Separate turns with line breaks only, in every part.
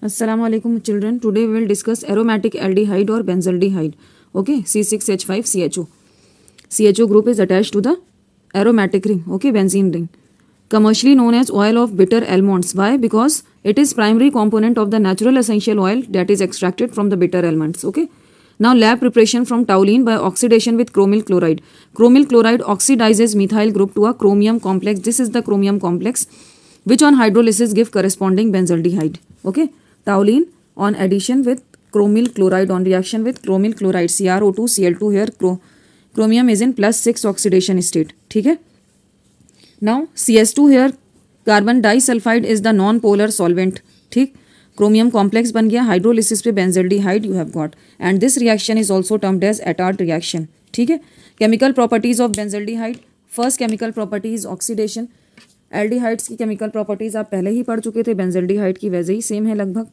Assalamu alaikum children. Today we will discuss aromatic aldehyde or benzaldehyde. Okay, C6H5CHO. CHO group is attached to the aromatic ring. Okay, benzene ring. Commercially known as oil of bitter almonds. Why? Because it is primary component of the natural essential oil that is extracted from the bitter almonds. Okay. Now lab preparation from toluene by oxidation with chromyl chloride. Chromyl chloride oxidizes methyl group to a chromium complex. This is the chromium complex which on hydrolysis give corresponding benzaldehyde. Okay. Toluene on addition with chromyl chloride on reaction with chromyl chloride CrO2 Cl2 here chromium is in +6 oxidation state. ठीक है. Now CS2 here carbon disulfide is the non-polar solvent. ठीक. Chromium complex बन गया. Hydrolysis पे benzaldehyde you have got and this reaction is also termed as Attard reaction. ठीक है. Chemical properties of benzaldehyde. First chemical property is oxidation. Aldehydes की chemical properties आप पहले ही पढ़ चुके थे. बेंजल्डिहाइड की वैसे ही सेम है लगभग,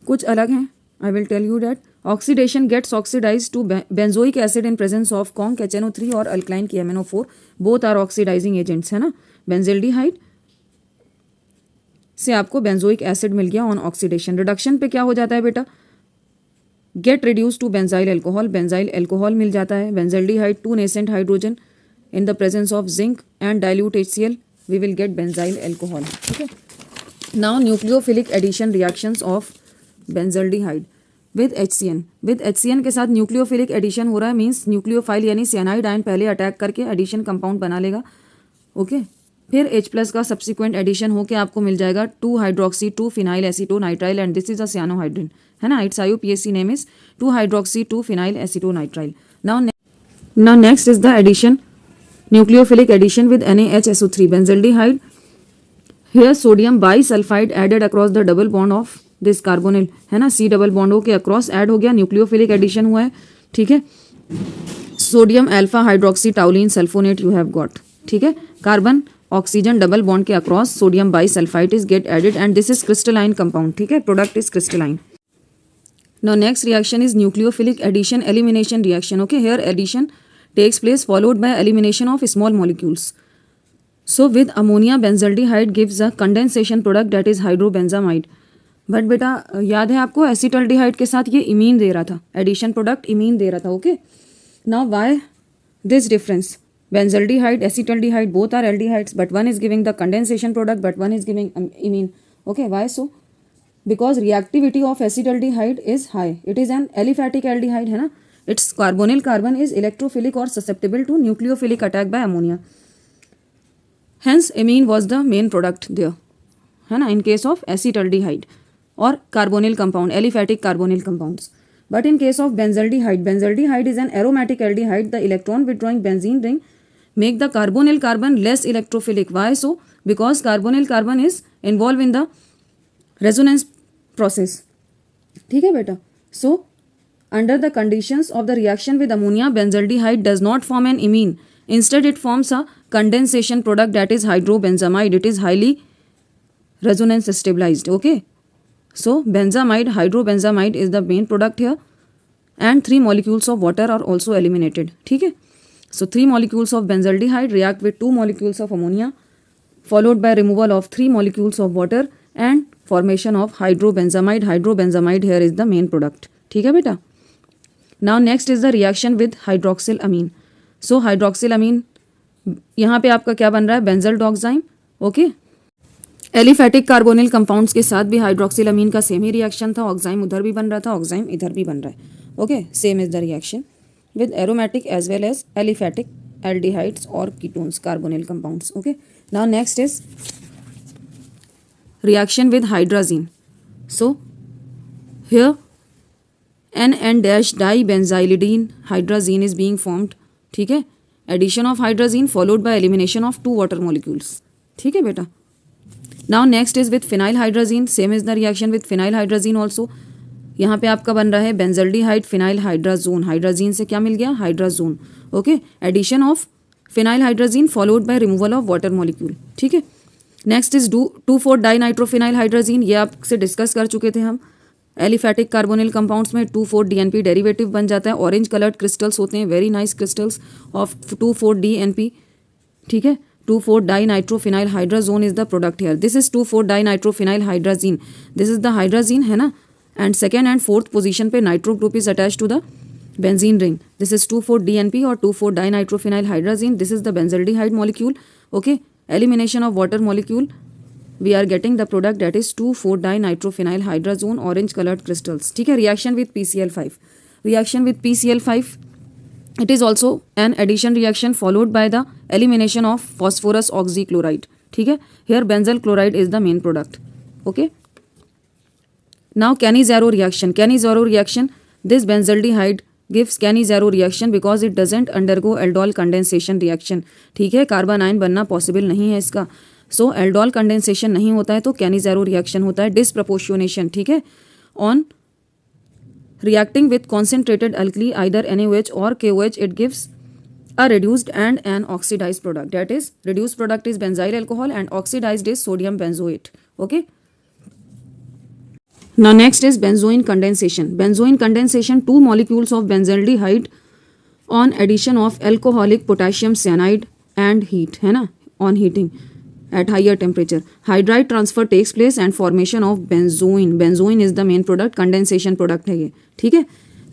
कुछ अलग हैं. I will tell you that. Oxidation gets oxidise to benzoic acid in presence of conc HNO3 और अल्कलाइन की MnO4. Both are oxidising agents है ना. बेंजल्डिहाइड से आपको बेंजोइक एसिड मिल गया ऑन ऑक्सीडेशन. रिडक्शन पे क्या हो जाता है बेटा? Get reduce to benzyl alcohol. Benzyl alcohol मिल जाता है. Benzaldehyde 2 nascent hydrogen in the presence of zinc and dilute HCl we will get benzyl alcohol. ठीक है. Now nucleophilic addition reactions of benzaldehyde with HCN. with HCN के साथ nucleophilic addition हो रहा है मीन्स न्यूक्लियोफाइल यानी cyanide आयन पहले attack करके एडिशन कंपाउंड बना लेगा. ओके. फिर H+ का सब्सिक्वेंट एडिशन होके आपको मिल जाएगा 2-hydroxy 2-phenyl acetonitrile and this is a cyanohydrin है ना. It's IUPAC name is 2-hydroxy 2-phenyl acetonitrile. Now next is the addition nucleophilic addition with NaHSO3 benzaldehyde. Here sodium bisulfide added across the double bond of this carbonyl है ना. C double bond के across add हो गया. Nucleophilic addition हुआ है. ठीक है. Sodium alpha hydroxy toluene sulphonate you have got. ठीक है. कार्बन ऑक्सीजन डबल बॉन्ड के across sodium bisulphide is get added and this is crystalline compound. ठीक है. Product is crystalline. Now next reaction is nucleophilic addition elimination reaction. Okay, here addition takes place followed by elimination of small molecules. So with ammonia benzaldehyde gives a condensation product that is hydrobenzamide. But बेटा याद है आपको acetaldehyde के साथ ये imine दे रहा था. एडिशन प्रोडक्ट इमीन दे रहा था. Okay. Now why this difference? Benzaldehyde acetaldehyde both are aldehydes but one is giving the condensation product but one is giving imine. Okay. Why so? Because reactivity of acetaldehyde is high. It is an aliphatic aldehyde है ना. Its carbonyl carbon is electrophilic or susceptible to nucleophilic attack by ammonia. Hence, amine was the main product there. है ना. In case of acetaldehyde or carbonyl compound, aliphatic carbonyl compounds. But in case of benzaldehyde, benzaldehyde is an aromatic aldehyde. The electron withdrawing benzene ring make the carbonyl carbon less electrophilic. Why so? Because carbonyl carbon is involved in the resonance process. ठीक है बेटा. So under the conditions of the reaction with ammonia, benzaldehyde does not form an imine. Instead, it forms a condensation product that is hydrobenzamide. It is highly resonance stabilized. Okay. So, benzamide, hydrobenzamide is the main product here. And 3 molecules of water are also eliminated. ठीक है. So, 3 molecules of benzaldehyde react with 2 molecules of ammonia followed by removal of 3 molecules of water and formation of hydrobenzamide. Hydrobenzamide here is the main product. ठीक है बेटा. Now next is the reaction with hydroxylamine. So hydroxylamine यहाँ पे आपका क्या बन रहा है? बेंजल्डोक्साइम. ओके. एलिफैटिक कार्बोनिल कंपाउंड्स के साथ भी हाइड्रोक्सिलामीन का सेम ही रिएक्शन था. ऑक्साइम उधर भी बन रहा था, ऑक्साइम इधर भी बन रहा है. Okay. Same is the reaction with aromatic as well as aliphatic aldehydes और ketones carbonyl compounds. Okay. Now next is reaction with hydrazine. So here N-dibenzylidine hydrazine is being formed. ठीक है. Addition of hydrazine followed by elimination of 2 water molecules. ठीक है बेटा. Now next is with phenylhydrazine. Same is the reaction with phenylhydrazine also. यहाँ पे आपका बन रहा है benzaldehyde phenylhydrazone. हाइड्राजीन से क्या मिल गया? Hydrazone. Okay. Addition of phenylhydrazine followed by removal of water molecule. ठीक है. Next is 2,4-dinitrophenylhydrazine. ये आपसे डिस्कस कर चुके थे हम. एलिफैटिक कार्बोनिल कंपाउंड्स में 2,4-DNP डेरिवेटिव बन जाता है. ऑरेंज कलर्ड क्रिस्टल्स होते हैं, very nice crystals of 2,4-DNP. ठीक है. 2,4-dinitrophenyl hydrazone is the product here. This is 2,4-dinitrophenyl hydrazine. This is the hydrazine है ना, and second and fourth position पे nitro group is attached to the benzene ring. This is 2,4-DNP or 2,4-dinitrophenyl hydrazine. This is the benzaldehyde molecule. Okay, elimination of water molecule, we are getting the product that is 2,4-dinitrophenyl hydrazone, orange colored crystals. ठीक है, reaction with PCl5. Reaction with PCl5, it is also an addition reaction followed by the elimination of phosphorus oxychloride. ठीक है, here benzyl chloride is the main product. Okay, now Cannizzaro reaction. Cannizzaro reaction, this benzaldehyde gives Cannizzaro reaction because it doesn't undergo aldol condensation reaction. ठीक है, carbon ion बनना possible नहीं है इसका, सो aldol condensation नहीं होता है तो कैनिज़ारो रिएक्शन होता है. डिसप्रपोर्शनेशन, ठीक है, on reacting with concentrated alkali either NaOH or KOH, it gives a reduced and an oxidized product. That is, reduced product is benzyl alcohol and oxidized is sodium benzoate. Okay, now next is benzoin condensation. Benzoin condensation, two molecules of benzaldehyde on addition of alcoholic potassium cyanide and heat, है ना, on heating at higher temperature, hydride transfer takes place and formation of benzoin. Benzoin is the main product, condensation product है ये. ठीक है,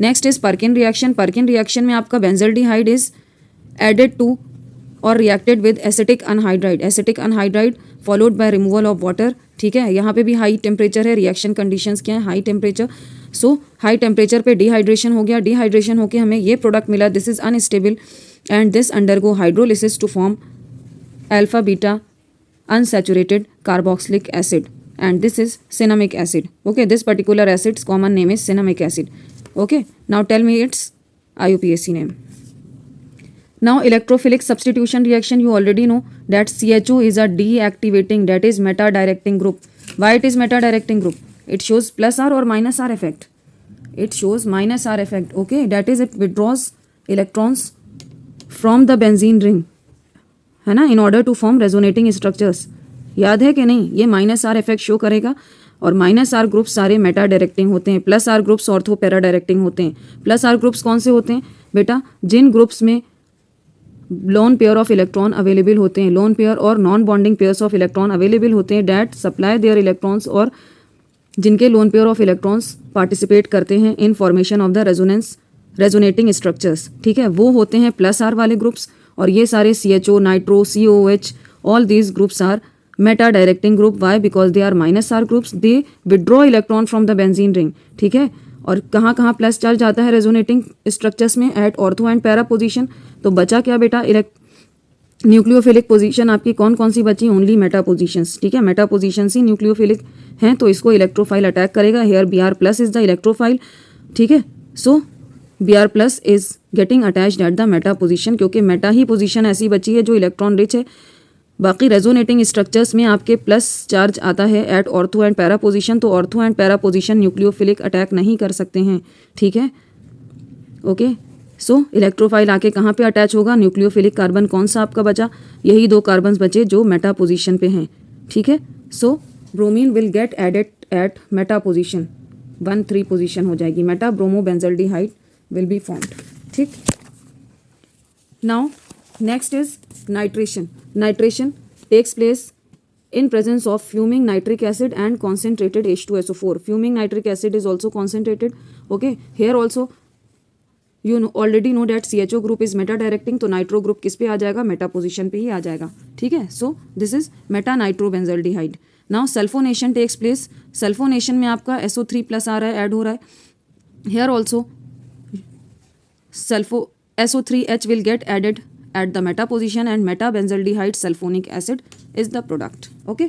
next is Perkin reaction. Perkin reaction में आपका benzaldehyde is added to or reacted with acetic anhydride. Acetic anhydride followed by removal of water. ठीक है, यहाँ पे भी हाई टेम्परेचर है. रिएक्शन कंडीशंस क्या है, high temperature. So high temperature पे डिहाइड्रेशन हो गया, डिहाइड्रेशन होके हमें ये प्रोडक्ट मिला. This is unstable and this undergo hydrolysis to form alpha beta unsaturated carboxylic acid and this is cinnamic acid. Okay, this particular acid's common name is cinnamic acid. Okay, now tell me its IUPAC name. Now electrophilic substitution reaction, you already know that CHO is a deactivating, that is meta directing group. Why it is meta directing group? It shows plus R or minus R effect. It shows minus R effect. Okay, that is it withdraws electrons from the benzene ring, है ना, in order to form resonating structures. याद है कि नहीं, ये minus are effect show करेगा. और minus R groups सारे मेटा डायरेक्टिंग होते हैं, plus R groups ortho para directing होते हैं. प्लस आर ग्रुप्स कौन से होते हैं बेटा, जिन ग्रुप्स में lone pair of electron available होते हैं, लोन पेयर और non bonding pairs of electron available होते हैं, डैट सप्लाई देयर इलेक्ट्रॉन्स, और जिनके lone pair of electrons participate करते हैं in formation of the resonating structures. ठीक है, वो होते हैं प्लस आर वाले ग्रुप्स. और ये सारे CHO, nitro, COOH, all these groups are meta directing group. Why? Because they are minus R groups, they withdraw electron from the benzene ring. ठीक है, और कहाँ कहाँ प्लस चार्ज आता है रेजोनेटिंग स्ट्रक्चर्स में, at ortho and para position. तो बचा क्या बेटा, न्यूक्लियोफिलिक पोजीशन आपकी कौन कौन सी बची, ओनली मेटा पोजीशंस. ठीक है, मेटा पोजीशन ही न्यूक्लियोफिलिक हैं, तो इसको इलेक्ट्रोफाइल अटैक करेगा. Here Br+ is the electrophile. ठीक है, so Br+ is getting attached at the meta position, क्योंकि मेटा ही पोजीशन ऐसी बची है जो इलेक्ट्रॉन रिच है. बाकी रेजोनेटिंग स्ट्रक्चर्स में आपके प्लस चार्ज आता है at ortho and para position, तो ortho and para position nucleophilic attack नहीं कर सकते हैं. ठीक है, ओके, सो इलेक्ट्रोफाइल आके कहाँ पे अटैच होगा, न्यूक्लियोफिलिक कार्बन कौन सा आपका बचा, यही दो कार्बन बचे जो मेटा पोजीशन पे हैं. ठीक है, so bromine will get added at meta position, 1,3 position हो जाएगी. Meta bromo benzaldehyde will be formed. ठीक, now next is nitration. Nitration takes place in presence of fuming nitric acid and concentrated H2SO4. Fuming nitric acid is also concentrated. Okay, here also you already know that CHO group is meta directing, तो nitro group किस पे आ जाएगा, Meta position पे ही आ जाएगा. ठीक है, so this is meta nitrobenzaldehyde. Now sulphonation takes place. Sulphonation में आपका SO3+ आ रहा है, ऐड हो रहा है. Here also SO3H will get added at the meta position and meta benzaldehyde sulfonic acid is the product. Okay.